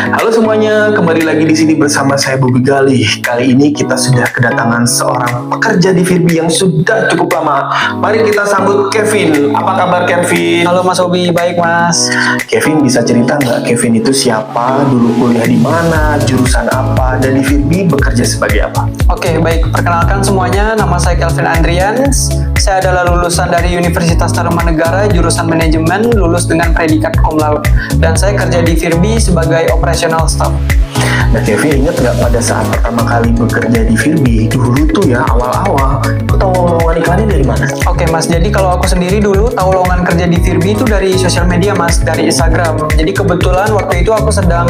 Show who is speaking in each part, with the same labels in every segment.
Speaker 1: Halo semuanya, kembali lagi di sini bersama saya Bobi Galih. Kali ini kita sudah kedatangan seorang pekerja di Firbi yang sudah cukup lama. Mari kita sambut Kevin. Apa kabar Kevin?
Speaker 2: Halo Mas Bobi, baik Mas.
Speaker 1: Kevin bisa cerita nggak Kevin itu siapa, dulu kuliah di mana, jurusan apa, dan di Firbi bekerja sebagai apa?
Speaker 2: Oke, baik. Perkenalkan semuanya, nama saya Kelvin Andrian. Saya adalah lulusan dari Universitas Tarumanegara, jurusan manajemen, lulus dengan predikat cum laude. Dan saya kerja di Firbi sebagai operational staff.
Speaker 1: Nah Kevin ingat nggak pada saat pertama kali bekerja di Firbi, dulu tuh ya awal-awal, lu tahu lowongan iklannya dari mana?
Speaker 2: Oke Mas, jadi kalau aku sendiri dulu tahu lowongan kerja di Firbi itu dari sosial media Mas, dari Instagram. Jadi kebetulan waktu itu aku sedang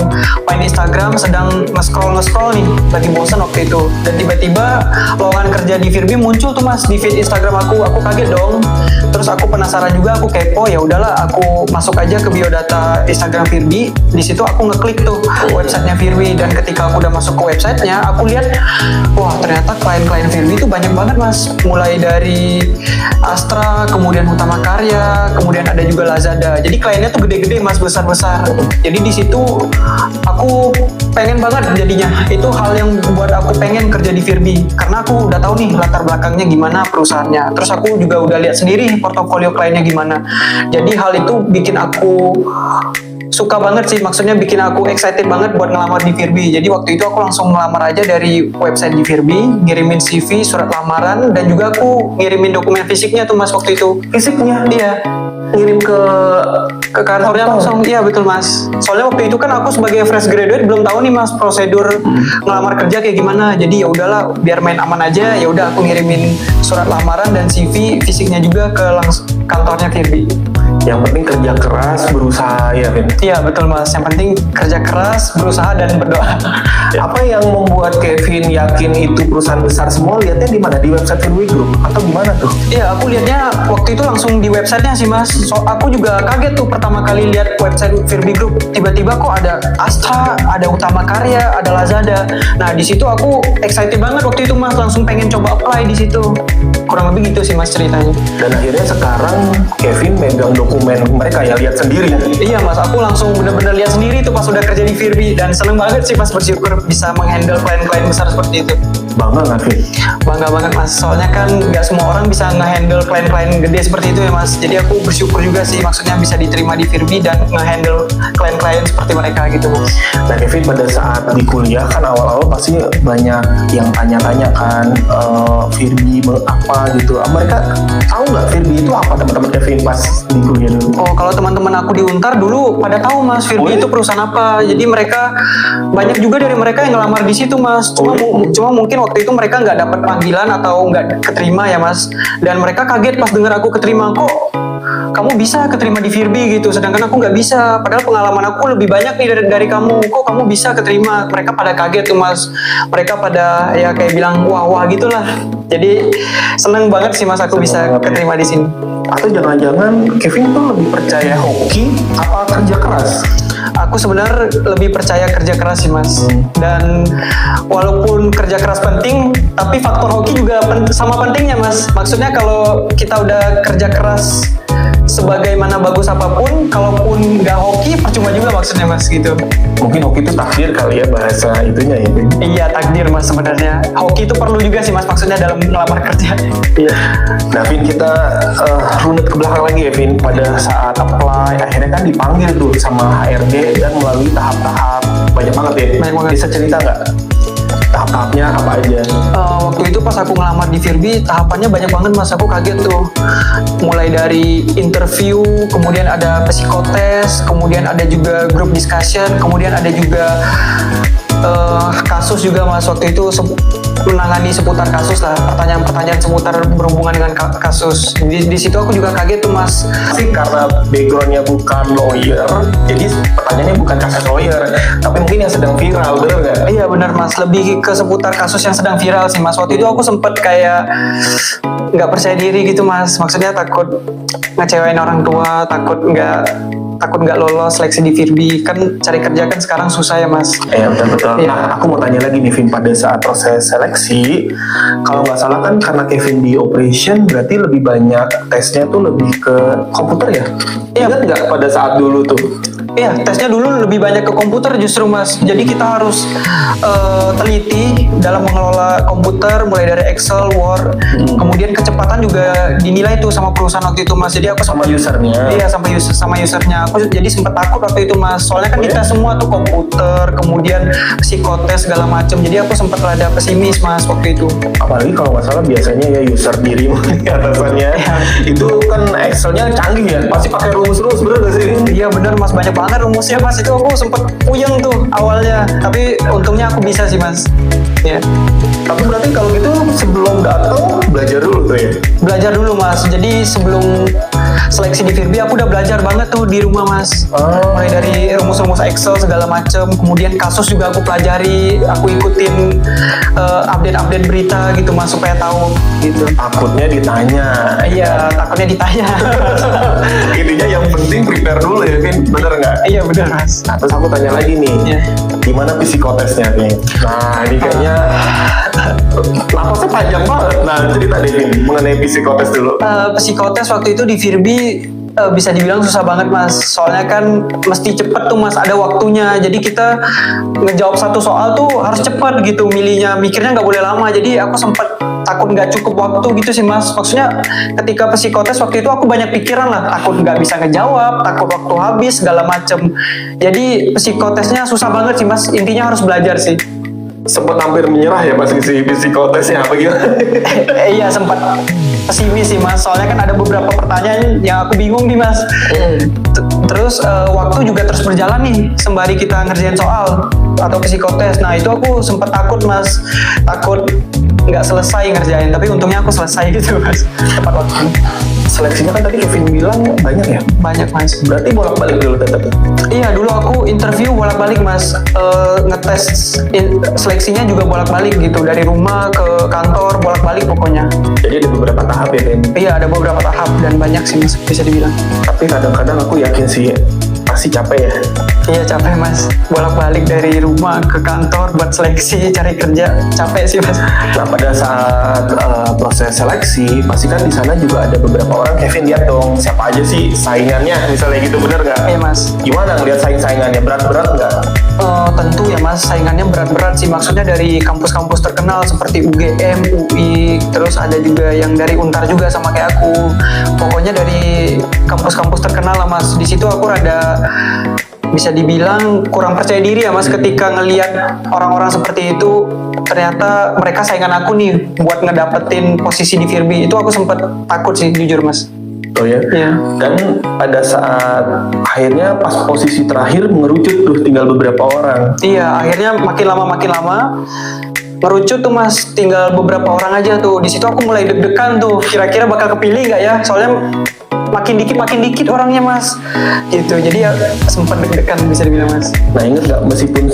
Speaker 2: main Instagram, sedang nge-scroll nih, lagi bosan waktu itu. Dan tiba-tiba lowongan kerja di Firbi muncul tuh Mas di feed Instagram aku kaget dong. Terus aku penasaran juga, aku kepo, ya udahlah aku masuk aja ke biodata Instagram Firbi. Di situ aku ngeklik tuh websitenya Firbi, dan ketika aku udah masuk ke websitenya, aku lihat wah ternyata klien-klien Firbi itu banyak banget Mas, mulai dari Astra, kemudian Utama Karya, kemudian ada juga Lazada. Jadi kliennya tuh gede-gede Mas, besar-besar. Jadi di situ aku pengen banget jadinya. Itu hal yang buat aku pengen kerja di Firbi, karena aku udah tahu nih latar belakangnya gimana perusahaannya. Terus aku juga udah lihat sendiri portofolio kliennya gimana. Jadi hal itu bikin aku suka banget sih, maksudnya bikin aku excited banget buat ngelamar di Firbi. Jadi waktu itu aku langsung ngelamar aja dari website di Firbi, ngirimin CV, surat lamaran, dan juga aku ngirimin dokumen fisiknya tuh Mas waktu itu.
Speaker 1: Fisiknya?
Speaker 2: Iya.
Speaker 1: Ngirim ke
Speaker 2: kantornya langsung. Iya betul Mas. Soalnya waktu itu kan aku sebagai fresh graduate belum tahu nih Mas prosedur ngelamar kerja kayak gimana. Jadi ya udahlah, biar main aman aja, ya udah aku ngirimin surat lamaran dan CV fisiknya juga ke kantornya Firbi.
Speaker 1: Yang penting kerja keras, berusaha ya Vin?
Speaker 2: Iya betul Mas, yang penting kerja keras, berusaha, dan berdoa.
Speaker 1: Apa yang membuat Kevin yakin itu perusahaan besar semua? Lihatnya di mana? Di website Firbi Group? Atau gimana tuh?
Speaker 2: Iya, aku lihatnya waktu itu langsung di websitenya sih Mas. So, aku juga kaget tuh pertama kali lihat website Firbi Group. Tiba-tiba kok ada Astra, ada Utama Karya, ada Lazada. Nah di situ aku excited banget waktu itu Mas, langsung pengen coba apply di situ. Kurang lebih gitu sih Mas ceritanya.
Speaker 1: Dan akhirnya sekarang Kevin megang dokumen mereka ya, lihat sendiri.
Speaker 2: Iya Mas, aku langsung bener-bener lihat sendiri tuh pas udah kerja di Firbi, dan seneng banget sih Mas, bersyukur bisa menghandle klien-klien besar seperti itu.
Speaker 1: Bangga nggak Vin?
Speaker 2: Bangga banget Mas, soalnya kan nggak semua orang bisa ngehandle klien-klien gede seperti itu ya Mas. Jadi aku bersyukur juga sih, maksudnya bisa diterima di Firbi dan ngehandle klien-klien seperti mereka gitu Mas.
Speaker 1: Nah Kevin, pada saat di kuliah kan awal-awal pasti banyak yang tanya-tanya kan Firbi apa gitu. Mereka tahu nggak Firbi itu apa, teman-teman Kevin pas di kuliah dulu?
Speaker 2: Oh, kalau teman-teman aku di Untar dulu pada tahu Mas, Firbi itu perusahaan apa. Jadi mereka banyak juga dari mereka yang ngelamar di situ Mas. Cuma mungkin waktu itu mereka nggak dapat panggilan atau nggak keterima ya Mas. Dan mereka kaget pas dengar aku keterima. Kok kamu bisa keterima di Firbi gitu, sedangkan aku nggak bisa. Padahal pengalaman aku lebih banyak nih dari kamu. Kok kamu bisa keterima? Mereka pada kaget tuh Mas. Mereka pada ya kayak bilang wah gitulah. Jadi seneng banget sih Mas aku bisa keterima di sini.
Speaker 1: Atau jangan-jangan Kevin tuh lebih percaya hoki apa kerja keras?
Speaker 2: Aku sebenarnya lebih percaya kerja keras sih Mas. Dan walaupun kerja keras penting, tapi faktor hoki juga sama pentingnya Mas. Maksudnya kalau kita udah kerja keras sebagaimana bagus apapun, kalaupun nggak hoki percuma juga maksudnya Mas gitu.
Speaker 1: Mungkin hoki itu takdir kali ya, bahasa itunya ya Vin?
Speaker 2: Iya takdir Mas sebenarnya. Hoki itu perlu juga sih Mas, maksudnya dalam melamar kerja.
Speaker 1: Iya. Nah Vin, kita runut ke belakang lagi ya Vin. Pada saat apply, akhirnya kan dipanggil tuh sama HRD dan melalui tahap-tahap banyak banget ya.
Speaker 2: Banyak banget.
Speaker 1: Bisa cerita nggak tahap-tahapnya apa aja?
Speaker 2: Waktu itu pas aku ngelamar di Firbi, tahapannya banyak banget Mas, aku kaget tuh. Mulai dari interview, kemudian ada psikotes, kemudian ada juga group discussion, kemudian ada juga kasus juga Mas. Waktu itu menangani seputar kasus lah, pertanyaan-pertanyaan seputar berhubungan dengan kasus. Di situ aku juga kaget tuh Mas.
Speaker 1: Sih karena backgroundnya bukan lawyer, jadi pertanyaannya bukan kasus lawyer, tapi mungkin yang sedang viral, bener nggak?
Speaker 2: Iya benar Mas, lebih ke seputar kasus yang sedang viral sih Mas. Waktu itu aku sempet kayak nggak percaya diri gitu Mas, maksudnya takut ngecewain orang tua, takut nggak lolos seleksi di Firbi. Kan cari kerja kan sekarang susah ya Mas.
Speaker 1: Betul.
Speaker 2: Iya.
Speaker 1: Nah, aku mau tanya lagi nih Vin, pada saat proses seleksi, kalau nggak salah kan karena Kevin di operation, berarti lebih banyak tesnya tuh lebih ke komputer ya?
Speaker 2: Iya.
Speaker 1: Ingat nggak pada saat dulu tuh?
Speaker 2: Iya, tesnya dulu lebih banyak ke komputer justru mas. Jadi kita harus teliti dalam mengelola komputer, mulai dari Excel, Word, kemudian kecepatan juga dinilai tuh sama perusahaan waktu itu mas. Jadi aku
Speaker 1: Sama usernya.
Speaker 2: Iya, sama usernya. Aku jadi sempat takut waktu itu mas. Soalnya kan kita semua tuh komputer, kemudian psikotes segala macam. Jadi aku sempat rada pesimis mas waktu itu.
Speaker 1: Apalagi kalau nggak salah biasanya ya user diri atasannya itu kan Excelnya canggih ya, pasti pakai rumus-rumus, bener gak sih?
Speaker 2: Iya bener mas, banyak banget rumusnya mas. Itu aku sempet puyeng tuh awalnya, tapi untungnya aku bisa sih mas. Ya.
Speaker 1: Tapi berarti kalau gitu sebelum datang belajar dulu tuh ya?
Speaker 2: Belajar dulu mas. Jadi sebelum seleksi di Firbi aku udah belajar banget tuh di rumah mas. Mulai dari rumus-rumus Excel segala macem, kemudian kasus juga aku pelajari, aku ikutin update-update berita gitu mas supaya tahu gitu.
Speaker 1: Takutnya ditanya.
Speaker 2: Iya, takutnya ditanya.
Speaker 1: Intinya yang penting prepare dulu ya, Vin. Bener nggak?
Speaker 2: Iya bener mas.
Speaker 1: Nah, terus aku tanya lagi nih,
Speaker 2: Iya.
Speaker 1: gimana psikotesnya nih? Nah, ini kayaknya napasnya panjang banget. Nah, cerita deh Vin, mengenai psikotes dulu.
Speaker 2: Psikotes waktu itu di Firbi bisa dibilang susah banget mas. Soalnya kan mesti cepet tuh mas, ada waktunya. Jadi kita ngejawab satu soal tuh harus cepet gitu milihnya, mikirnya nggak boleh lama. Jadi aku sempet takut nggak cukup waktu gitu sih mas. Maksudnya ketika psikotes waktu itu aku banyak pikiran lah, takut nggak bisa ngejawab, takut waktu habis segala macem. Jadi psikotesnya susah banget sih mas. Intinya harus belajar sih.
Speaker 1: Sempat hampir menyerah ya pas isi psikotesnya apa gimana?
Speaker 2: Iya sempat pesimis sih mas. Soalnya kan ada beberapa pertanyaan yang aku bingung nih mas. Terus waktu juga terus berjalan nih sembari kita ngerjain soal atau psikotes. Nah itu aku sempat takut mas, takut nggak selesai ngerjain. Tapi untungnya aku selesai gitu mas, tepat waktu.
Speaker 1: Seleksinya kan tadi Kevin bilang banyak ya?
Speaker 2: Banyak mas.
Speaker 1: Berarti bolak-balik dulu tetap.
Speaker 2: Iya dulu aku interview bolak-balik mas, ngetes seleksinya juga bolak-balik gitu, dari rumah ke kantor bolak-balik pokoknya.
Speaker 1: Jadi ada beberapa tahap ya, Vin?
Speaker 2: Iya ada beberapa tahap dan banyak sih mas bisa dibilang.
Speaker 1: Tapi kadang-kadang aku yakin sih pasti capek ya.
Speaker 2: Iya capek mas, bolak-balik dari rumah ke kantor buat seleksi cari kerja, capek sih mas.
Speaker 1: Nah pada saat proses seleksi pasti kan di sana juga ada beberapa orang. Kevin lihat dong siapa aja sih saingannya misalnya gitu, bener nggak?
Speaker 2: Iya mas.
Speaker 1: Gimana ngeliat saingannya, berat-berat nggak?
Speaker 2: Tentu ya mas, saingannya berat-berat sih. Maksudnya dari kampus-kampus terkenal seperti UGM, UI, terus ada juga yang dari Untar juga sama kayak aku. Pokoknya dari kampus-kampus terkenal lah mas. Di situ aku rada bisa dibilang kurang percaya diri ya mas, ketika ngelihat orang-orang seperti itu. Ternyata mereka saingan aku nih buat ngedapetin posisi di Firbi. Itu aku sempet takut sih jujur mas.
Speaker 1: Oh ya?
Speaker 2: Iya.
Speaker 1: Dan pada saat akhirnya pas posisi terakhir mengerucut tuh tinggal beberapa orang.
Speaker 2: Iya, akhirnya makin lama ngerucut tuh mas, tinggal beberapa orang aja tuh. Di situ aku mulai deg-degan tuh, kira-kira bakal kepilih nggak ya? Soalnya makin dikit orangnya mas, gitu. Jadi ya sempat deg-degan bisa dibilang mas.
Speaker 1: Nah inget nggak, meskipun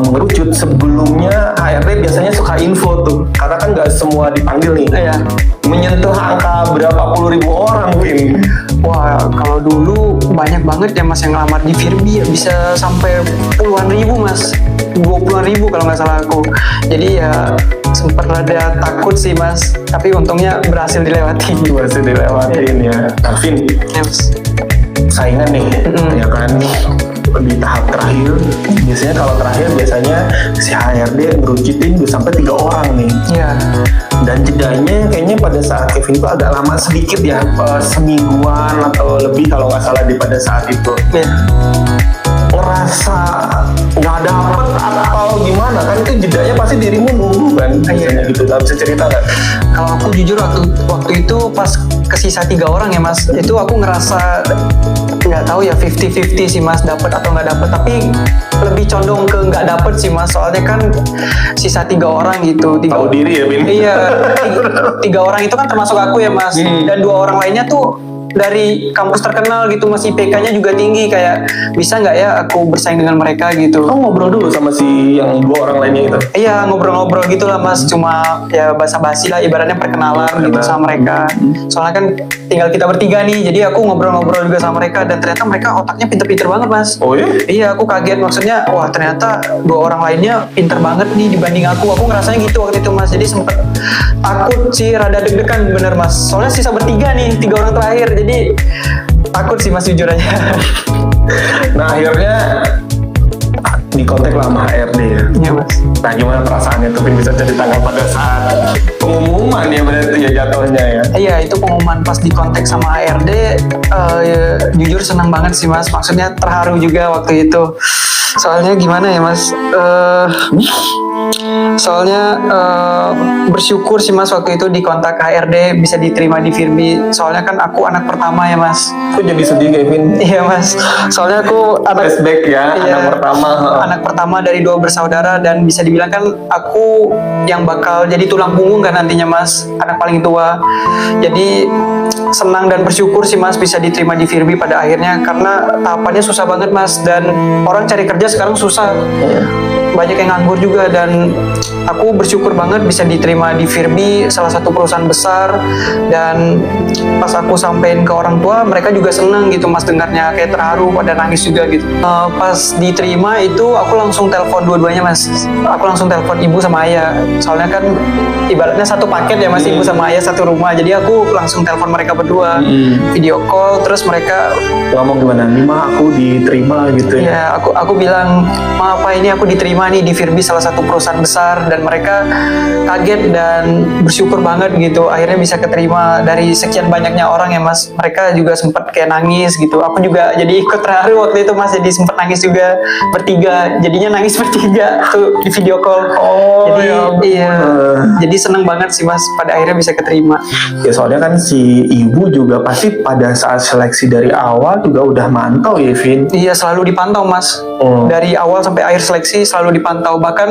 Speaker 1: mengerucut sebelumnya HRD biasanya suka info tuh, karena kan nggak semua dipanggil nih.
Speaker 2: Iya.
Speaker 1: Menyentuh angka berapa puluh ribu orang, Vin.
Speaker 2: Wah, kalau dulu banyak banget ya mas yang ngelamar di Firbi, ya bisa sampai puluhan ribu mas, 20-an ribu kalau nggak salah aku. Jadi ya sempat rada takut sih mas, tapi untungnya berhasil dilewati.
Speaker 1: Masih dilewatin ya. Nah, Vin,
Speaker 2: Ya, mas.
Speaker 1: saingan nih, ya kan di tahap terakhir. Biasanya kalau terakhir biasanya si HRD ngerucutin 2 sampai 3 orang nih.
Speaker 2: Iya.
Speaker 1: Dan jedanya kayaknya pada saat Kevin itu agak lama sedikit ya, semingguan atau lebih kalau nggak salah di pada saat itu.
Speaker 2: Iya.
Speaker 1: Ngerasa nggak dapet atau gimana kan, itu jedanya pasti dirimu nunggu kan, biasanya gitu. Nggak bisa cerita nggak?
Speaker 2: Kalau aku jujur waktu itu pas kesisa 3 orang ya mas, itu aku ngerasa nggak tahu ya 50-50 sih mas, dapet atau nggak dapet. Tapi lebih condong ke nggak dapet sih mas, soalnya kan sisa 3 orang gitu.
Speaker 1: Tahu diri ya, Bin?
Speaker 2: Iya, 3 orang itu kan termasuk aku ya mas, dan 2 orang lainnya tuh dari kampus terkenal gitu mas, IPK-nya juga tinggi. Kayak bisa nggak ya aku bersaing dengan mereka gitu.
Speaker 1: Kamu ngobrol dulu sama si yang 2 orang lainnya itu?
Speaker 2: Iya, ngobrol-ngobrol gitu lah mas, cuma ya basa-basi lah, ibaratnya perkenalan gitu sama mereka. Soalnya kan tinggal kita bertiga nih, jadi aku ngobrol-ngobrol juga sama mereka, dan ternyata mereka otaknya pinter-pinter banget mas.
Speaker 1: Oh ya?
Speaker 2: Iya, aku kaget, maksudnya wah ternyata 2 orang lainnya pinter banget nih dibanding aku ngerasanya gitu waktu itu mas. Jadi sempet takut sih, rada deg-degan bener mas, soalnya sisa bertiga nih, 3 orang terakhir. Jadi takut sih mas jujur aja.
Speaker 1: Nah akhirnya di kontak lah sama HRD ya.
Speaker 2: Iya mas.
Speaker 1: Nah gimana perasaannya tuh Vin, bisa ceritakan pada saat pengumuman ya berarti ya jatuhnya ya?
Speaker 2: Iya itu pengumuman pas di kontak sama HRD, ya, jujur senang banget sih mas. Maksudnya terharu juga waktu itu. Soalnya gimana ya mas? Soalnya bersyukur sih mas waktu itu di kontak HRD bisa diterima di Firbi. Soalnya kan aku anak pertama ya mas.
Speaker 1: Aku jadi sedih Kevin.
Speaker 2: Iya mas. Soalnya aku
Speaker 1: Flashback ya,
Speaker 2: iya,
Speaker 1: anak pertama.
Speaker 2: anak pertama dari 2 bersaudara dan bisa dibilang kan aku yang bakal jadi tulang punggung kan nantinya mas, anak paling tua. Jadi senang dan bersyukur sih mas bisa diterima di Firbi pada akhirnya, karena tahapannya susah banget mas dan orang cari kerja sekarang susah. Banyak yang nganggur juga dan aku bersyukur banget bisa diterima di Firbi, salah satu perusahaan besar. Dan pas aku sampein ke orang tua, mereka juga seneng gitu mas dengarnya, kayak terharu pada nangis juga gitu. Pas diterima itu aku langsung telepon dua-duanya mas. Aku langsung telepon ibu sama ayah, soalnya kan ibaratnya satu paket ya mas, ibu sama ayah satu rumah. Jadi aku langsung telepon mereka berdua, video call, terus mereka
Speaker 1: Ngomong gimana? Mima aku diterima gitu ya?
Speaker 2: ya aku bilang, maaf Pak, ini aku diterima nih di Firbi, salah satu perusahaan besar. Dan mereka kaget dan bersyukur banget gitu akhirnya bisa keterima dari sekian banyaknya orang ya mas. Mereka juga sempat kayak nangis gitu, aku juga jadi ikut terharu waktu itu mas, jadi sempat nangis juga bertiga, jadinya nangis bertiga tuh di video call. Jadi
Speaker 1: ya ampun.
Speaker 2: iya, jadi seneng banget sih mas pada akhirnya bisa keterima.
Speaker 1: Ya soalnya kan si ibu juga pasti pada saat seleksi dari awal juga udah mantau ya Vin.
Speaker 2: Iya selalu dipantau mas, dari awal sampai akhir seleksi selalu dipantau. Bahkan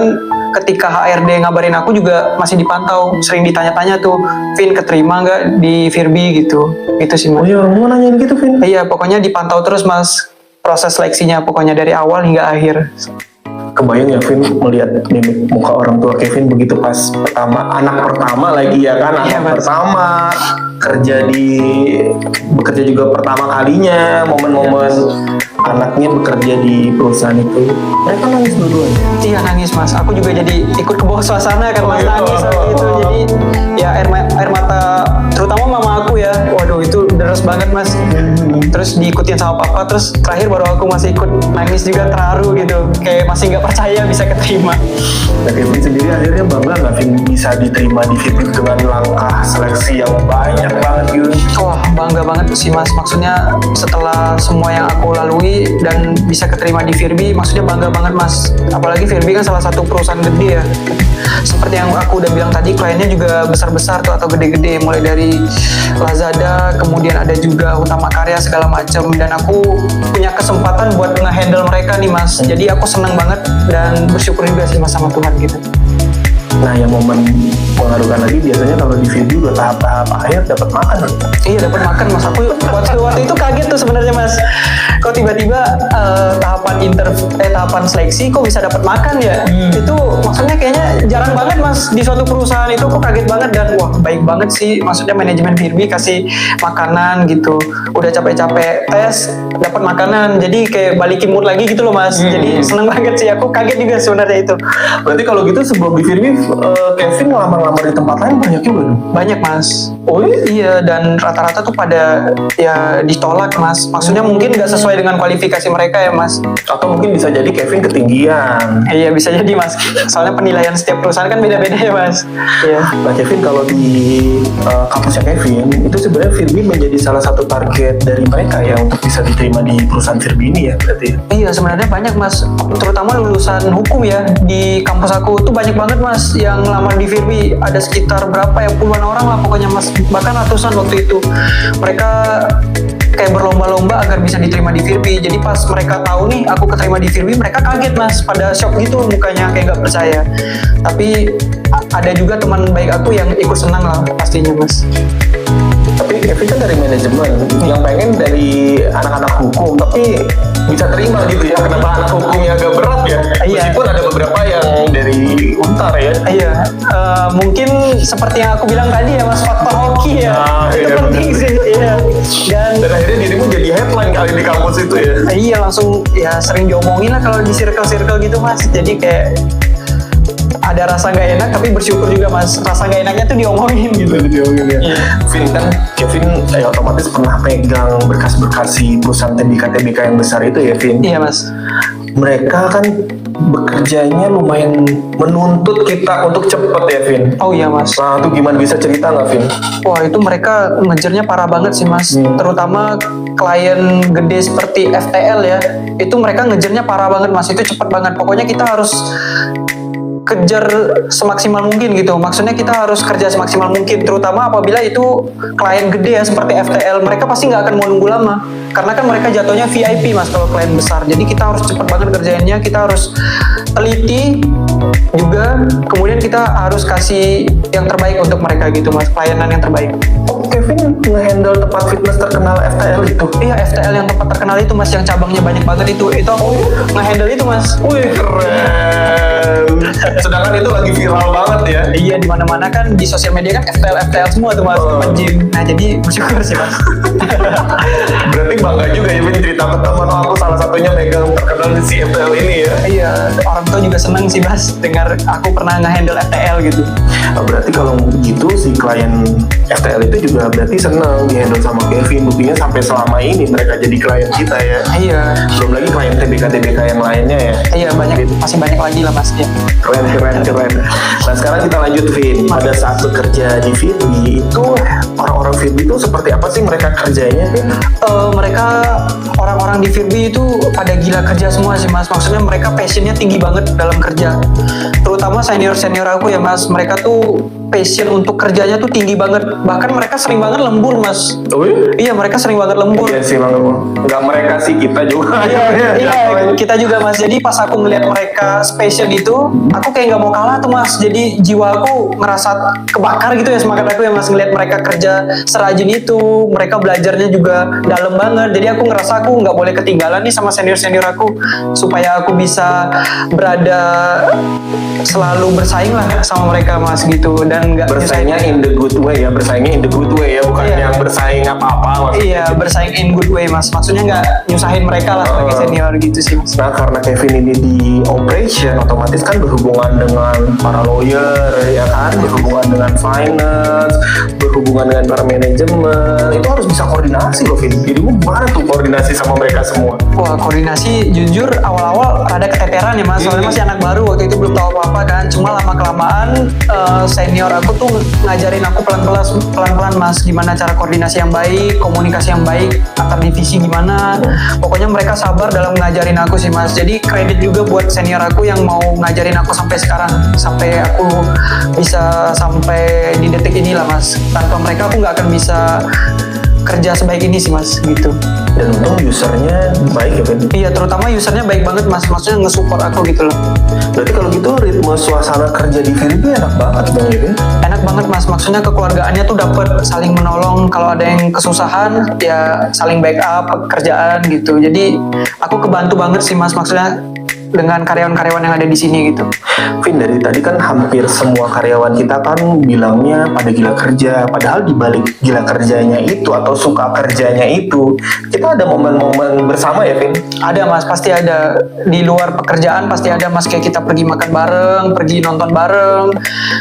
Speaker 2: ketika HRD ngabarin aku juga masih dipantau, sering ditanya-tanya tuh, Vin keterima nggak di Firbi gitu, gitu sih
Speaker 1: Oh
Speaker 2: mas.
Speaker 1: iya, mau nanyain gitu Vin?
Speaker 2: Iya pokoknya dipantau terus mas, proses seleksinya pokoknya dari awal hingga akhir.
Speaker 1: Kebayang ya Vin melihat mimik muka orang tua Kevin begitu pas pertama, anak pertama lagi ya kan, anak
Speaker 2: Iya, Mas.
Speaker 1: pertama bekerja juga pertama kalinya, momen-momen anaknya bekerja di perusahaan itu. Mereka nangis dua-duanya.
Speaker 2: Iya nangis mas, aku juga jadi ikut ke bawah suasana kan mas,
Speaker 1: iya.
Speaker 2: nangis waktu itu. Jadi ya air mata terutama mama aku ya, waduh itu deras banget mas. Terus diikutin sama papa, terus terakhir baru aku masih ikut nangis juga, terharu gitu, kayak masih nggak percaya bisa keterima.
Speaker 1: Nah Kevin sendiri akhirnya bangga nggak Vin bisa diterima di Fitbit dengan langkah seleksi yang banyak banget gitu?
Speaker 2: Wah bangga banget sih mas, maksudnya setelah semua yang aku lalui dan bisa keterima di Firbi, maksudnya bangga banget mas. Apalagi Firbi kan salah satu perusahaan gede ya, seperti yang aku udah bilang tadi, kliennya juga besar-besar tuh atau gede-gede, mulai dari Lazada, kemudian ada juga Utama Karya segala macam. Dan aku punya kesempatan buat nge-handle mereka nih mas, jadi aku senang banget dan bersyukur juga sih mas sama Tuhan gitu.
Speaker 1: Nah yang momen mengharukan lagi biasanya kalau di video udah tahap-tahap akhir dapat makan.
Speaker 2: Iya dapat makan mas, aku waktu itu kaget tuh sebenarnya mas, kok tiba-tiba tahapan seleksi kok bisa dapat makan ya. Itu maksudnya kayaknya jarang banget mas di suatu perusahaan itu, kok kaget banget. Dan wah baik banget sih, maksudnya manajemen Firbi kasih makanan gitu, udah capek-capek tes dapat makanan, jadi kayak balikin mood lagi gitu loh mas. Jadi seneng banget sih, aku kaget juga sebenarnya itu.
Speaker 1: Berarti kalau gitu sebelum di Firbi, Kevin ngelamar-ngelamar di tempat lain banyak juga dong?
Speaker 2: Banyak mas.
Speaker 1: Oh iya?
Speaker 2: Iya, dan rata-rata tuh pada ya ditolak mas. Maksudnya mungkin nggak sesuai dengan kualifikasi mereka ya mas.
Speaker 1: Atau mungkin bisa jadi Kevin ketinggian.
Speaker 2: Iya bisa jadi mas. Soalnya penilaian setiap perusahaan kan beda-beda ya mas. Iya.
Speaker 1: Nah Kevin, kalau di kampusnya Kevin itu sebenarnya Firbi menjadi salah satu target dari mereka ya untuk bisa diterima di perusahaan Firbi ini ya berarti ya?
Speaker 2: Iya sebenarnya banyak mas, terutama lulusan hukum ya. Di kampus aku tuh banyak banget mas yang ngelamar di Firbi. Ada sekitar berapa ya, puluhan orang lah pokoknya mas, bahkan ratusan waktu itu. Mereka kayak berlomba-lomba agar bisa diterima di Firbi. Jadi pas mereka tahu nih aku keterima di Firbi, mereka kaget mas, pada shock gitu mukanya, kayak nggak percaya. Tapi ada juga teman baik aku yang ikut senang lah pastinya mas.
Speaker 1: Tapi Kevin kan dari manajemen, yang pengen dari anak-anak hukum, tapi bisa terima gitu ya. Kenapa anak hukumnya agak berat ya?
Speaker 2: Iya.
Speaker 1: Meskipun ada beberapa yang dari Untar ya.
Speaker 2: Iya, mungkin seperti yang aku bilang tadi ya mas, faktor hoki ya.
Speaker 1: Nah,
Speaker 2: Itu
Speaker 1: iya,
Speaker 2: penting
Speaker 1: bener.
Speaker 2: sih. Iya.
Speaker 1: Dan akhirnya dirimu jadi headline kali di kampus itu ya.
Speaker 2: Iya langsung ya sering diomongin lah kalau di circle-circle gitu mas. Jadi kayak ada rasa nggak enak tapi bersyukur juga mas, rasa nggak enaknya tuh diomongin gitu. Iya.
Speaker 1: Vin kan, Kevin otomatis pernah pegang berkas-berkas si perusahaan TBK yang besar itu ya Vin.
Speaker 2: Iya mas.
Speaker 1: Mereka kan bekerjanya lumayan menuntut kita untuk cepet ya Vin.
Speaker 2: Oh iya mas.
Speaker 1: Nah itu gimana, bisa cerita nggak Vin?
Speaker 2: Wah itu mereka ngejarnya parah banget sih mas, terutama klien gede seperti FTL ya, itu mereka ngejarnya parah banget mas, itu cepet banget. Pokoknya kita harus kejar semaksimal mungkin gitu, maksudnya kita harus kerja semaksimal mungkin, terutama apabila itu klien gede ya seperti FTL, mereka pasti nggak akan mau nunggu lama karena kan mereka jatuhnya VIP mas kalau klien besar. Jadi kita harus cepat banget kerjainnya, kita harus teliti juga, kemudian kita harus kasih yang terbaik untuk mereka gitu mas, pelayanan yang terbaik.
Speaker 1: Oh, Kevin nge-handle tempat fitness terkenal FTL itu?
Speaker 2: Iya, FTL yang tempat terkenal itu mas, yang cabangnya banyak banget itu aku nge-handle itu mas.
Speaker 1: Wih keren. Sedangkan itu lagi viral banget ya.
Speaker 2: Iya, di mana-mana kan di sosial media kan FTL semua tuh mas, tempat gym. Nah jadi bersyukur sih mas.
Speaker 1: Berarti bangga juga ya Vin, cerita ke teman aku salah satunya megang terkenal di si FTL ini ya.
Speaker 2: Iya, orang tua juga seneng sih mas dengar aku pernah nge-handle FTL gitu.
Speaker 1: Nah, berarti kalau gitu si klien FTL itu juga berarti seneng di-handle sama Kevin, buktinya sampai selama ini mereka jadi klien kita ya.
Speaker 2: Iya.
Speaker 1: Belum lagi klien TBK yang lainnya ya.
Speaker 2: Iya banyak, masih banyak lagi lah mas ya.
Speaker 1: Keren. Nah sekarang kita lanjut Vin. Pada saat bekerja di Firbi itu orang-orang Firbi itu seperti apa sih mereka kerjanya Vin?
Speaker 2: Mereka orang-orang di Firbi itu pada gila kerja semua sih mas. Maksudnya mereka passionnya tinggi banget dalam kerja. Terutama senior aku ya mas. Mereka tuh passion untuk kerjanya tuh tinggi banget. Bahkan mereka sering banget lembur mas.
Speaker 1: Oh iya?
Speaker 2: Iya mereka sering banget lembur.
Speaker 1: Iya sih bang. Nggak mereka sih, kita juga.
Speaker 2: Iya, kita juga mas. Jadi pas aku ngeliat mereka passion itu, aku kayak nggak mau kalah tuh mas. Jadi jiwa aku ngerasa kebakar gitu ya, semangat aku ya mas, ngeliat mereka kerja serajin itu. Mereka belajarnya juga dalam banget. Jadi aku ngerasa aku nggak boleh ketinggalan nih sama senior aku, supaya aku bisa berada selalu bersaing lah sama mereka mas gitu. Dan nggak
Speaker 1: bersaingnya in the good way ya, bersaingnya in the good way ya, bukan yang bersaing apa-apa maksudnya.
Speaker 2: Iya, bersaing in good way mas, maksudnya nggak nyusahin mereka lah sebagai senior gitu sih mas.
Speaker 1: Nah karena Kevin ini di operation, otomatis kan berhubungan dengan para lawyer ya kan, berhubungan dengan finance, berhubungan dengan para manajemen, itu harus bisa koordinasi loh Vin. Jadi gimana tuh koordinasi sama mereka semua?
Speaker 2: Wah koordinasi jujur awal-awal rada keteteran ya mas, soalnya masih anak baru waktu itu, belum tahu apa-apa kan. Cuma lama-kelamaan senior aku tuh ngajarin aku pelan-pelan mas, gimana cara koordinasi yang baik, komunikasi yang baik antar divisi gimana. Pokoknya mereka sabar dalam ngajarin aku sih mas. Jadi kredit juga buat senior aku yang mau ngajarin aku sampai sekarang, sampai aku bisa sampai di detik inilah mas. Tanpa mereka aku nggak akan bisa kerja sebaik ini sih mas gitu.
Speaker 1: Dan untung usernya baik ya Vin?
Speaker 2: Iya, terutama usernya baik banget mas, maksudnya nge-support aku gitu loh.
Speaker 1: Berarti kalau gitu ritme suasana kerja di Firbi enak banget dong ya Vin?
Speaker 2: Enak banget mas, maksudnya kekeluargaannya tuh dapet, saling menolong. Kalau ada yang kesusahan ya saling backup kerjaan gitu. Jadi aku kebantu banget sih mas, maksudnya dengan karyawan-karyawan yang ada di sini gitu.
Speaker 1: Vin, dari tadi kan hampir semua karyawan kita kan bilangnya pada gila kerja, padahal di balik gila kerjanya itu atau suka kerjanya itu, kita ada momen-momen bersama ya Vin?
Speaker 2: Ada mas, pasti ada. Di luar pekerjaan pasti ada mas, kayak kita pergi makan bareng, pergi nonton bareng,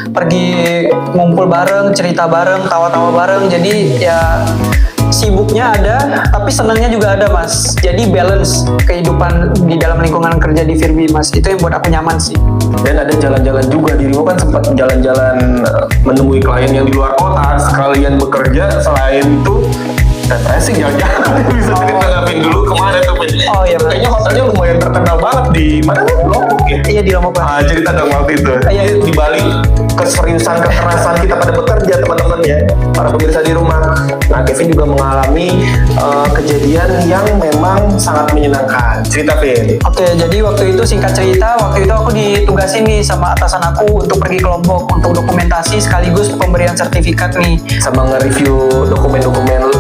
Speaker 2: pergi ngumpul bareng, cerita bareng, tawa-tawa bareng. Jadi ya sibuknya ada, tapi senangnya juga ada mas. Jadi balance kehidupan di dalam lingkungan kerja di Firbi mas, itu yang buat aku nyaman sih.
Speaker 1: Dan ada jalan-jalan juga, dirimu kan sempat jalan-jalan menemui klien yang di luar kota, sekalian bekerja. Selain itu refreshing jalan-jalan. Bisa cerita nggak Vin dulu kemana tuh Vin?
Speaker 2: Oh iya,
Speaker 1: kayaknya hotelnya lumayan terkenal banget di mana kan? Lombok ya?
Speaker 2: Iya di Lombok mas.
Speaker 1: Cerita dong waktu itu.
Speaker 2: Iya.
Speaker 1: Di balik keseriusan kekerasan kita pada bekerja teman-teman ya, para pemirsa di rumah. Nah Kevin juga mengalami kejadian yang memang sangat menyenangkan. Cerita Vin.
Speaker 2: Oke, jadi waktu itu singkat cerita, waktu itu aku ditugasin nih sama atasan aku untuk pergi ke Lombok untuk dokumentasi sekaligus pemberian sertifikat nih.
Speaker 1: Sama nge-review dokumen-dokumen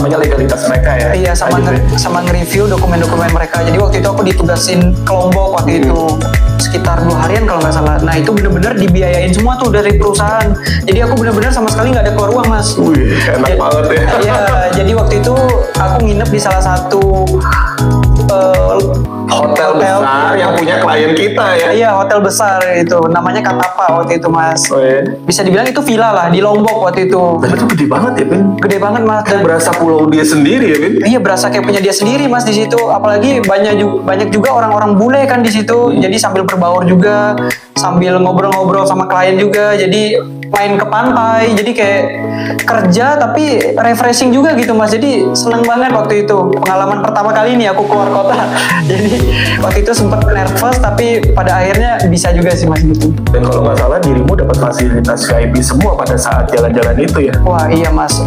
Speaker 1: legalitas mereka ya.
Speaker 2: Iya, sama nge-review dokumen-dokumen mereka. Jadi waktu itu aku ditugasin ke Lombok waktu itu sekitar 2 harian kalau nggak salah. Nah itu bener-bener dibiayain semua tuh dari perusahaan. Jadi aku bener-bener sama sekali nggak ada keluar uang mas.
Speaker 1: Wih, enak banget ya.
Speaker 2: Iya, jadi waktu itu aku nginep di salah satu
Speaker 1: hotel besar yang punya klien kita ya.
Speaker 2: Iya, hotel besar itu namanya Katapa waktu itu mas.
Speaker 1: Oh, iya.
Speaker 2: Bisa dibilang itu villa lah di Lombok waktu itu.
Speaker 1: Dan itu gede banget ya, Vin.
Speaker 2: Gede banget mas.
Speaker 1: Kayak berasa pulau dia sendiri ya, Vin.
Speaker 2: Iya, berasa kayak punya dia sendiri mas di situ. Apalagi banyak juga orang-orang bule kan di situ. Jadi sambil berbaur juga, sambil ngobrol-ngobrol sama klien juga. Jadi main ke pantai. Jadi kayak kerja tapi refreshing juga gitu mas. Jadi seneng banget waktu itu. Pengalaman pertama kali nih aku keluar kota. Jadi waktu itu sempat nervous tapi pada akhirnya bisa juga sih mas gitu.
Speaker 1: Dan kalau nggak salah dirimu dapat fasilitas VIP semua pada saat jalan-jalan itu ya.
Speaker 2: Wah iya mas,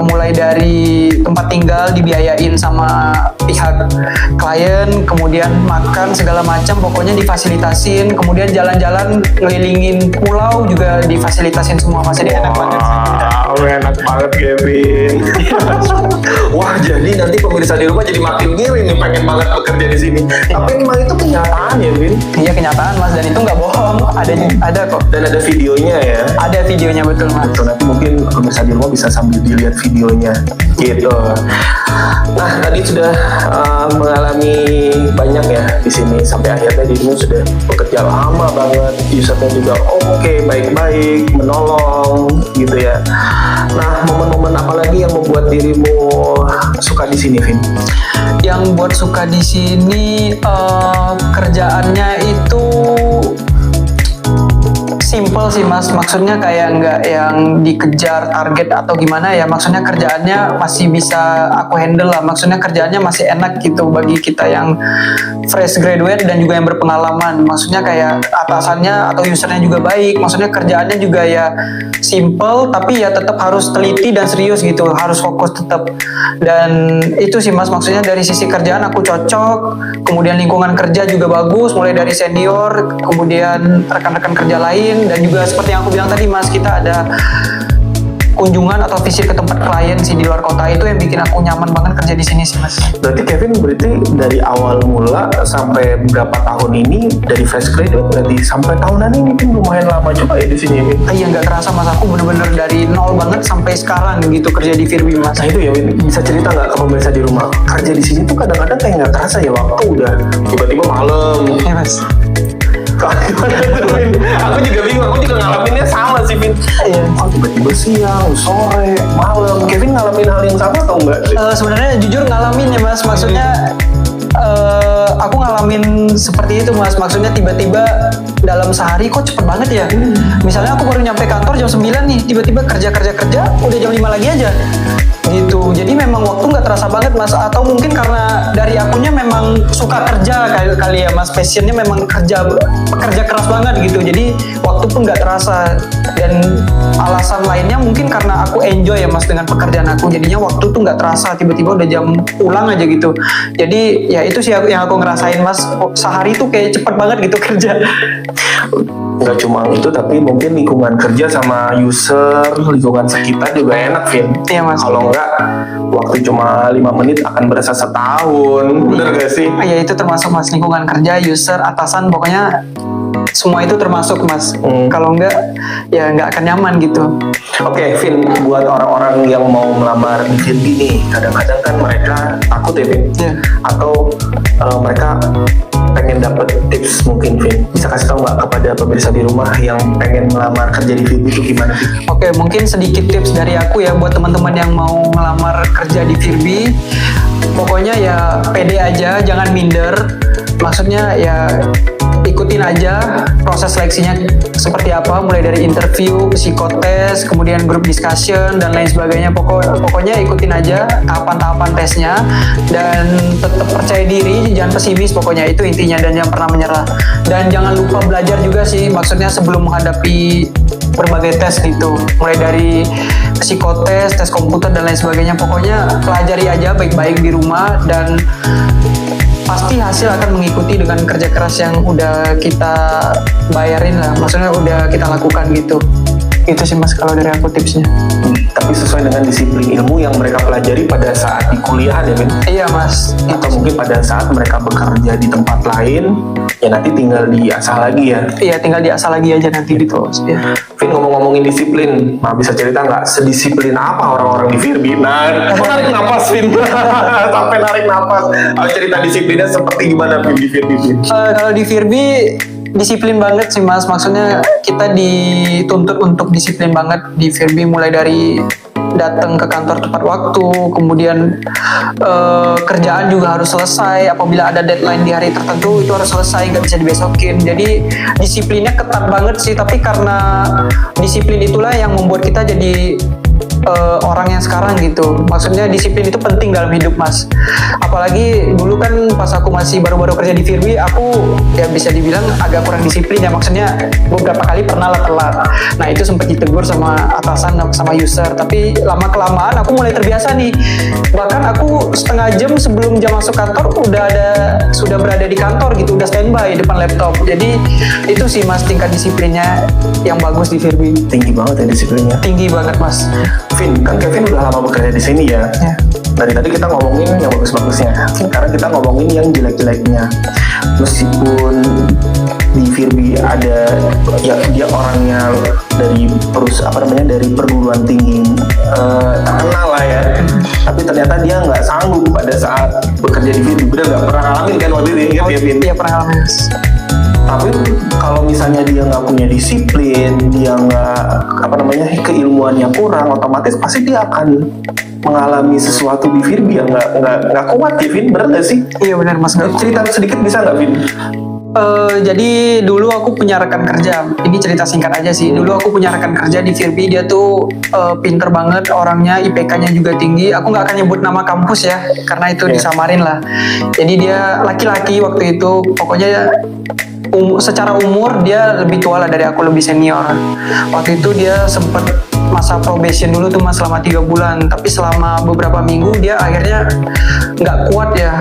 Speaker 2: mulai dari tempat tinggal dibiayain sama pihak klien, kemudian makan segala macam, pokoknya difasilitasin, kemudian jalan-jalan ngelilingin pulau juga difasilitasin semua mas, jadi enak banget.
Speaker 1: Wow, enak banget Kevin. Wah, jadi nanti pemirsa di rumah jadi makin ngiri nih pengen banget bekerja di sini. Tapi memang itu kenyataan ya, Vin.
Speaker 2: Iya kenyataan mas, dan itu nggak bohong, ada kok.
Speaker 1: Dan ada videonya ya.
Speaker 2: Ada videonya betul mas.
Speaker 1: Betul, nanti mungkin pemirsa di rumah bisa sambil dilihat videonya gitu. Nah, tadi sudah mengalami banyak ya di sini sampai akhirnya dirimu sudah bekerja lama banget, usernya juga oke, baik-baik, menolong gitu ya. Nah, momen-momen apa lagi yang membuat dirimu suka di sini, Vin?
Speaker 2: Yang buat suka di sini kerjaannya itu simple sih mas, maksudnya kayak nggak yang dikejar target atau gimana ya, maksudnya kerjaannya masih bisa aku handle lah, maksudnya kerjaannya masih enak gitu bagi kita yang fresh graduate dan juga yang berpengalaman, maksudnya kayak atasannya atau usernya juga baik, maksudnya kerjaannya juga ya simple tapi ya tetap harus teliti dan serius gitu, harus fokus tetap. Dan itu sih mas, maksudnya dari sisi kerjaan aku cocok, kemudian lingkungan kerja juga bagus, mulai dari senior, kemudian rekan-rekan kerja lain. Dan juga seperti yang aku bilang tadi mas, kita ada kunjungan atau visit ke tempat klien sih di luar kota, itu yang bikin aku nyaman banget kerja di sini sih mas.
Speaker 1: Berarti Kevin dari awal mula sampai berapa tahun ini, dari fresh graduate berarti sampai tahunan ini mungkin lumayan lama juga ya di sini.
Speaker 2: Iya nggak kerasa mas, aku bener-bener dari nol banget sampai sekarang gitu kerja di Firbi mas.
Speaker 1: Nah itu ya Win, bisa cerita nggak ke pemirsa di rumah, kerja di sini tuh kadang-kadang kayak nggak kerasa ya waktu udah tiba-tiba malam.
Speaker 2: Iya mas.
Speaker 1: Aku juga bingung, aku juga ngalaminnya sama sih, Vin.
Speaker 2: Iya.
Speaker 1: Oh, tiba-tiba siang, sore, malam. Kevin ngalamin hal yang sama atau enggak?
Speaker 2: Sebenarnya jujur ngalamin ya mas, maksudnya aku ngalamin seperti itu mas, maksudnya tiba-tiba dalam sehari kok cepet banget ya. Misalnya aku baru nyampe kantor jam 9 nih, tiba-tiba kerja udah jam 5 lagi aja gitu. Jadi memang waktu nggak terasa banget mas, atau mungkin karena dari akunya memang suka kerja kali ya mas, passionnya memang pekerja keras banget gitu, jadi waktu pun nggak terasa. Dan alasan lainnya mungkin karena aku enjoy ya mas dengan pekerjaan aku, jadinya waktu tuh nggak terasa, tiba-tiba udah jam pulang aja gitu. Jadi ya itu sih yang aku ngerasain mas, sehari tuh kayak cepet banget gitu kerja.
Speaker 1: Nggak cuma itu, tapi mungkin lingkungan kerja sama user, lingkungan sekitar juga enak, Vin.
Speaker 2: Iya mas.
Speaker 1: Kalau enggak, waktu cuma 5 menit akan berasa setahun. Bener gak sih?
Speaker 2: Ya itu termasuk mas, lingkungan kerja, user, atasan, pokoknya semua itu termasuk mas. Kalau enggak, ya nggak akan nyaman gitu.
Speaker 1: Oke, Vin, buat orang-orang yang mau melamar di Firbi nih, kadang-kadang kan mereka takut ya, Vin.
Speaker 2: Iya.
Speaker 1: Atau mereka pengen dapet tips mungkin, Vin. Bisa kasih tahu nggak kepada pemirsa di rumah yang pengen melamar kerja di Firbi itu gimana, Vin?
Speaker 2: Oke, mungkin sedikit tips dari aku ya buat teman-teman yang mau ngelamar kerja di Firbi. Pokoknya ya pede aja, jangan minder. Maksudnya ya ikutin aja proses seleksinya seperti apa, mulai dari interview, psikotes, kemudian group discussion dan lain sebagainya. Pokoknya ikutin aja tahapan-tahapan tesnya dan tetap percaya diri, jangan pesimis, pokoknya itu intinya, dan jangan pernah menyerah. Dan jangan lupa belajar juga sih, maksudnya sebelum menghadapi berbagai tes gitu, mulai dari psikotes, tes komputer dan lain sebagainya. Pokoknya pelajari aja baik-baik di rumah, dan pasti hasil akan mengikuti dengan kerja keras yang udah kita bayarin lah, maksudnya udah kita lakukan gitu. Itu sih mas kalau dari aku tipsnya.
Speaker 1: Tapi sesuai dengan disiplin ilmu yang mereka pelajari pada saat di kuliah ya, Vin?
Speaker 2: Iya mas.
Speaker 1: Atau mungkin pada saat mereka bekerja di tempat lain, ya nanti tinggal diasah lagi ya.
Speaker 2: Iya, tinggal diasah lagi aja nanti gitu. Ya.
Speaker 1: Vin, ngomong ngomongin disiplin, nah bisa cerita nggak sedisiplin apa orang-orang di Firby? Nah, narik napas, Vin. Sampai narik napas. Harus cerita disiplinnya seperti gimana, Vin, di Firby, Vin?
Speaker 2: Kalau di Firby disiplin banget sih mas, maksudnya kita dituntut untuk disiplin banget di Firby, mulai dari datang ke kantor tepat waktu, kemudian kerjaan juga harus selesai, apabila ada deadline di hari tertentu itu harus selesai, nggak bisa dibesokin. Jadi disiplinnya ketat banget sih, tapi karena disiplin itulah yang membuat kita jadi orang yang sekarang gitu. Maksudnya disiplin itu penting dalam hidup mas, apalagi dulu kan pas aku masih baru-baru kerja di Firby, aku ya bisa dibilang agak kurang disiplin ya, maksudnya beberapa kali pernah lah telat. Nah itu sempat ditegur sama atasan sama user, tapi lama kelamaan aku mulai terbiasa nih, bahkan aku setengah jam sebelum jam masuk kantor sudah berada di kantor gitu, udah standby depan laptop. Jadi itu sih mas tingkat disiplinnya yang bagus di Firby.
Speaker 1: Tinggi banget ya disiplinnya.
Speaker 2: Tinggi banget mas.
Speaker 1: Vin, kan Kevin udah lama bekerja di sini ya. Dari tadi kita ngomongin yang bagus-bagusnya, sekarang kita ngomongin yang jelek-jeleknya. Meskipun di Firby ada ya dia orangnya dari dari perguruan tinggi terkenal lah ya, tapi ternyata dia nggak sanggup pada saat bekerja di Firby. Udah nggak pernah ngalamin kan waktu itu ya, Vin?
Speaker 2: Iya pernah ngalamin mas.
Speaker 1: Tapi kalau misalnya dia nggak punya disiplin, dia nggak keilmuannya kurang, otomatis pasti dia akan mengalami sesuatu di Firby yang nggak kuat ya, Vin, bener nggak sih?
Speaker 2: Iya benar mas.
Speaker 1: Cerita sedikit bisa nggak, Vin?
Speaker 2: Jadi dulu aku punya rekan kerja, ini cerita singkat aja sih. Dulu aku punya rekan kerja di Firby, dia tuh pinter banget orangnya, IPK-nya juga tinggi. Aku nggak akan nyebut nama kampus ya, karena itu disamarin lah. Jadi dia laki-laki waktu itu, pokoknya secara umur dia lebih tua lah dari aku, lebih senior. Waktu itu dia sempat masa probation dulu tuh mas selama 3 bulan, tapi selama beberapa minggu dia akhirnya nggak kuat ya,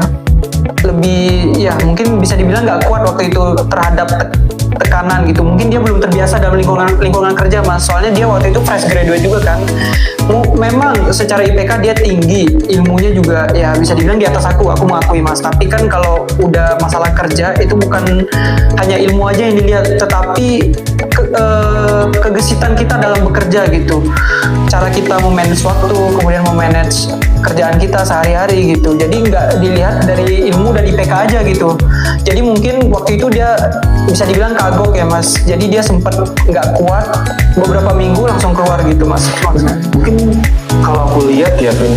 Speaker 2: lebih ya mungkin bisa dibilang nggak kuat waktu itu terhadap tekanan gitu. Mungkin dia belum terbiasa dalam lingkungan kerja mas, soalnya dia waktu itu fresh graduate juga kan. Memang secara IPK dia tinggi, ilmunya juga ya bisa dibilang di atas aku mengakui mas. Tapi kan kalau udah masalah kerja itu bukan hanya ilmu aja yang dilihat, tetapi kegesitan kita dalam bekerja gitu, cara kita memanage waktu, kemudian memanage kerjaan kita sehari-hari gitu. Jadi nggak dilihat dari ilmu dan IPK aja gitu. Jadi mungkin waktu itu dia bisa dibilang kagok ya mas, jadi dia sempat nggak kuat, beberapa minggu langsung keluar gitu mas.
Speaker 1: Mungkin kalau aku lihat ya, Vin,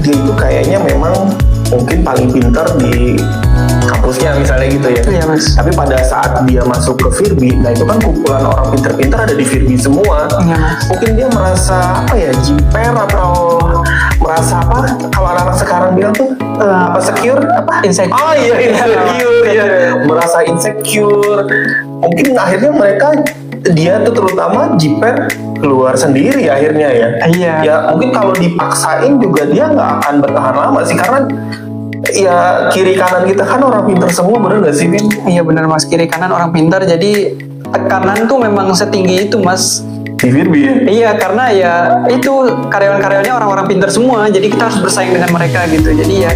Speaker 1: dia itu kayaknya memang mungkin paling pintar di kampusnya misalnya gitu ya.
Speaker 2: Iya mas.
Speaker 1: Tapi pada saat dia masuk ke Firby, nah itu kan kumpulan orang pintar-pintar ada di Firby semua.
Speaker 2: Iya mas.
Speaker 1: Mungkin dia merasa jiper atau merasa kalau anak-anak sekarang bilang tuh secure
Speaker 2: insecure.
Speaker 1: Oh iya, insecure ya. Merasa insecure. Mungkin akhirnya dia tuh terutama jiper keluar sendiri akhirnya ya.
Speaker 2: Iya.
Speaker 1: Ya mungkin kalau dipaksain juga dia nggak akan bertahan lama sih, karena ya kiri kanan kita kan orang pintar semua, bener nggak sih, Vin?
Speaker 2: Iya benar mas, kiri kanan orang pintar, jadi tekanan tuh memang setinggi itu mas.
Speaker 1: Di Firby ya?
Speaker 2: Iya, karena ya itu karyawan-karyawannya orang-orang pintar semua, jadi kita harus bersaing dengan mereka gitu. Jadi ya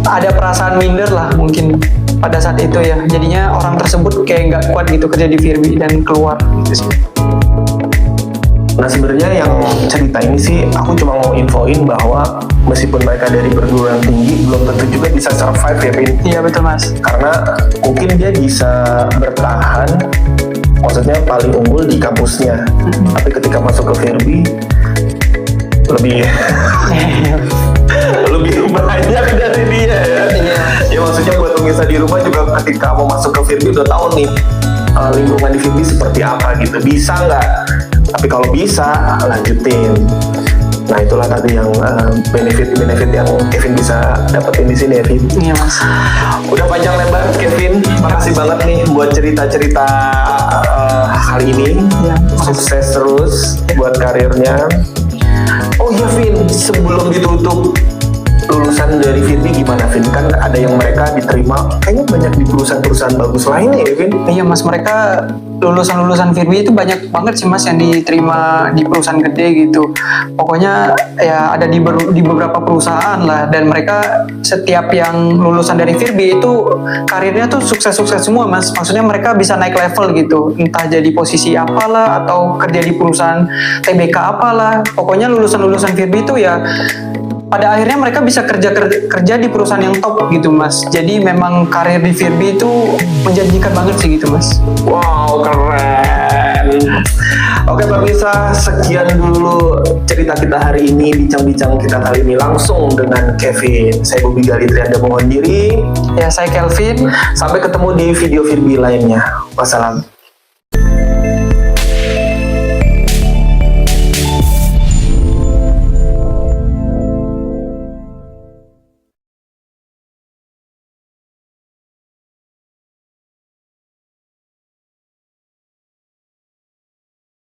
Speaker 2: ada perasaan minder lah mungkin pada saat itu ya. Jadinya orang tersebut kayak nggak kuat gitu kerja di Firby dan keluar gitu sih.
Speaker 1: Nah sebenarnya yang cerita ini sih aku cuma mau infoin bahwa meskipun mereka dari perguruan tinggi belum tentu juga bisa survive ya, Vin.
Speaker 2: Iya betul mas.
Speaker 1: Karena mungkin dia bisa bertahan, maksudnya paling unggul di kampusnya, tapi ketika masuk ke Firby lebih banyak dari dia ya. Ya maksudnya buat pemirsa di rumah juga ketika mau masuk ke Firby udah tahu nih lingkungan di Firby seperti apa gitu. Bisa nggak? Tapi kalau bisa lanjutin. Nah itulah tadi yang benefit yang Kevin bisa dapetin di sini ya, Vin.
Speaker 2: Iya mas.
Speaker 1: Udah panjang lebar, Kevin. Makasih banget nih buat cerita-cerita kali ini.
Speaker 2: Ya,
Speaker 1: sukses terus buat karirnya. Oh iya, Vin, sebelum ditutup, lulusan dari Firbi gimana, Vin? Kan ada yang mereka diterima kayaknya banyak di perusahaan-perusahaan bagus lainnya ya, Vin?
Speaker 2: Iya mas, mereka lulusan Firbi itu banyak banget sih mas yang diterima di perusahaan gede gitu. Pokoknya ya ada di beberapa perusahaan lah, dan mereka setiap yang lulusan dari Firbi itu karirnya tuh sukses-sukses semua mas. Maksudnya mereka bisa naik level gitu, entah jadi posisi apalah atau kerja di perusahaan TBK apalah. Pokoknya lulusan Firbi itu ya pada akhirnya mereka bisa kerja di perusahaan yang top gitu mas. Jadi memang karir di Firbi itu menjanjikan banget sih gitu mas.
Speaker 1: Wow, keren. Oke pemirsa, sekian dulu cerita kita hari ini, bincang-bincang kita kali ini langsung dengan Kevin. Saya Bobi Galitrianda mohon diri.
Speaker 2: Ya saya Kelvin.
Speaker 1: Sampai ketemu di video Firbi lainnya. Wassalam.